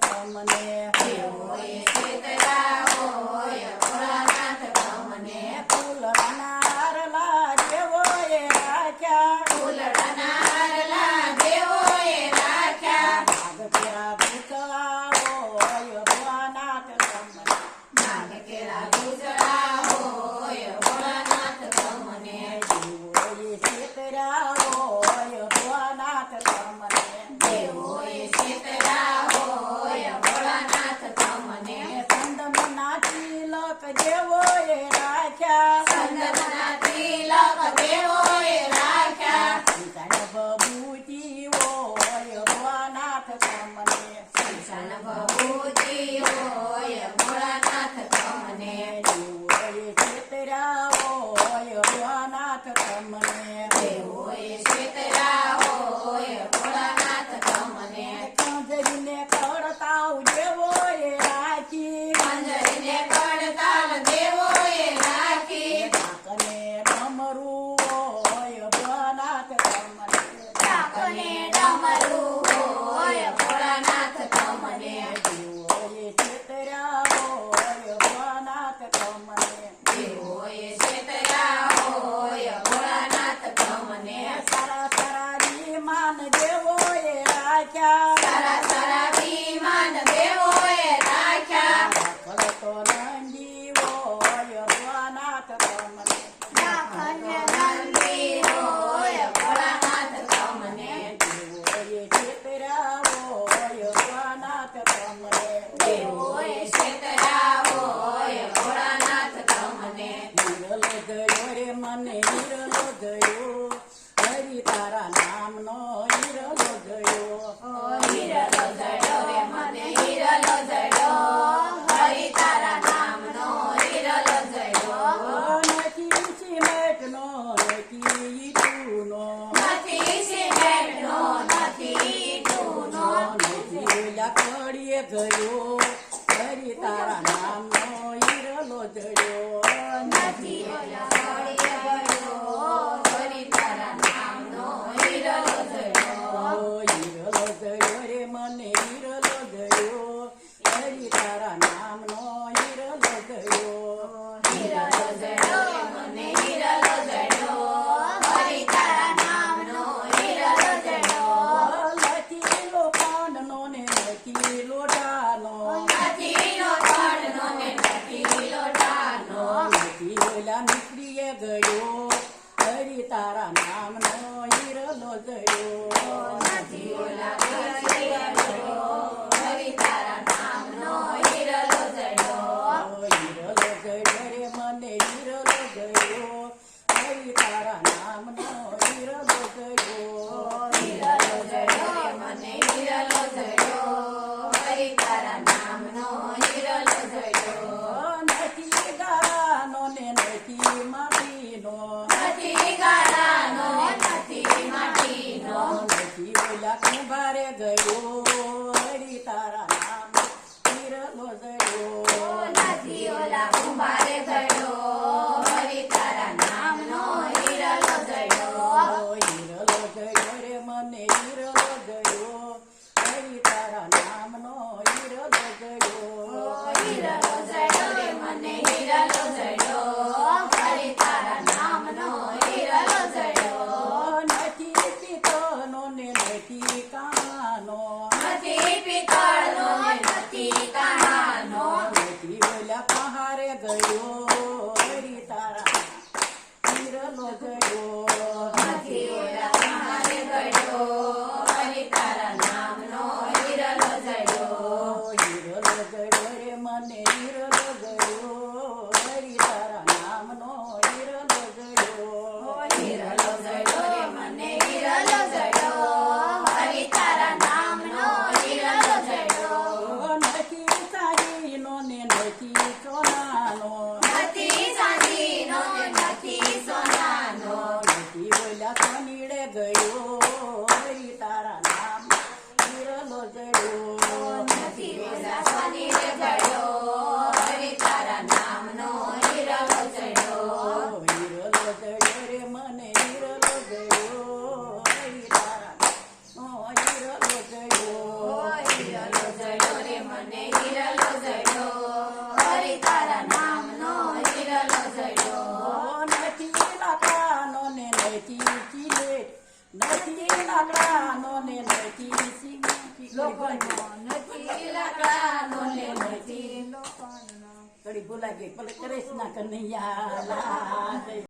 તમને દેવોએ છેતર્યા હોય ભોળાનાથ તમને ફૂલડાના હારલા દેવોએ રાખ્યા ફૂલડાના હારલા દેવોએ રાખ્યા નાગ કેરા ભૂતળા હોય ભોળાનાથ તમને નાગ કેરા ભૂતળા હોય ભોળાનાથ તમને દેવોએ છેતર્યા હોય ભોળાનાથ તમને દેવોએ છેતર્યા હોય ભોળાનાથ તમને સંદમના તિલક દેવોએ રાખ્યા સંદનના તિલક દેવોએ રાખ્યા સંસાર બબૂતી હોય ભોળાનાથ તમને સંસાર ભભૂતિ હોય ભોળાનાથ તમને દેવોએ છેતર્યા હોય ભોળાનાથ તમને દેવોએ છેતર્યા હોય ભોળાનાથ તમને કંજરીને કડતાવ દેવોએ રાખી કંજરીને કડતાલ દેવોએ રાખી કાકને ડમરું હોય ભોળાનાથ તમને ઢાકને ડમરું હોય ભોળાનાથ તમને દેવોએ છેતર્યા હોય ભોળાનાથ તમને દેવોએ છેતર્યા હોય ભોળાનાથ તમને સારા સારા વિમાન દેવોએ રાખ્યા સારા સારા વિમાન દેવોએ રાખ્યા ખડતો નંદી હોય ભોળાનાથ તમને ઢાકને નંદી હોય ભોળાનાથ તમને દેવોએ છેતર્યા હોય ભોળાનાથ તમને દેવોએ છેતર્યા હોય ભોળાનાથ તમને વિરલ ગયો રે મને વિરલ ગયો હરિ તારા નામનો વિરલ ગયો હિરલો જડ્યો રે મને હિરલો જડ્યો હરિ તારા નામનો હિરલો જડ્યો નથી સિમેન્ટનો નથી ઈંટનો નથી સિમેન્ટનો નથી ઈંટનો નથી લાકડીએ ગયો હરિ તારા નામનો હિરલો જડ્યો નથી ઓલા સળિયે ગયો હરિ તારા નામનો હિરલો જડ્યો હિરલો ગયો રે મને હિરલો ગયો હરિ તારા નામનો હિરલો ગયો હિરલો જડ્યો રે મને હિરલો જડ્યો હરિ તારા નામનો હિરલો જડ્યો નથી લોખંડનો ને નથી લોઢાનો નથી લોખંડનો ને નથી લોઢાનો નથી ઓલા નીકળીએ ગયો હરિ તારા નામનો હિરલો ગયો નથી ઓલા સળિયે ગયો હરિ તારા નામનો હિરલો જડ્યો હિરલો ગયો રે મને હિરલો ગયો હરિ તારા નામનો હિરલો ગયો હિરલો જડ્યો રે મને હિરલો જડ્યો હરિ તારા નામનો હિરલો જડ્યો નથી ગારાનો ને નથી માટીનો નથી ગાળાનો નથી માટીનો નથી ઓલા કુંભારે ગયો હરિ તારા નામ હિરલો ગયો નથી ઓલા કુંભારે ગયો હરિ તારા નામનો હિરલો જડ્યો હિરલો ગયો રે મને હિરલો ગયો હરિ તારા નામનો હિરલો ગયો હિરલો જડ્યો રે મને હિરલો જડ્યો હરિ તારા નામનો હિરલો જડ્યો નથી પિત્તળનો ને નથી કાનો નથી પિત્તળનો નથી કાણાનો નથી ઓલા પહારે ગયો હરિ તારા હિરલો ગયો નથી ઓલા કુંભારે ગયો હરિ તારા નામનો હિરલો જડ્યો હિરલો ગયો રે મને હિરલો ગયો હરિ તારા નામનો હિરલો ગયો હિરલો જડ્યો રે મને હિરલો જડ્યો હરિ તારા નામનો હિરલો જડ્યો નથી સાડીનો ને નથી સોનાનો નથી ચાંદીનો ને નથી સોનાનો નથી ઓલા સોનીડે ગયો હરિ તારા નામ હિરલો ગયો નથી ઓલા શનિએ જડ્યો હરિ તારા નામનો હિરલો જડ્યો હિરલો ગયો રે મને હિરલો ગયો હરિ તારા હિરલો ગયો હિરલો જડ્યો રે નથી ચીલેટ, નથી લાકડાનો ને નથી લોખંડનો નથી લાકડાનો ને નથી કડી ભૂલાઈ ગઈ ભલે કૃષ્ણ કનૈયા લાલ.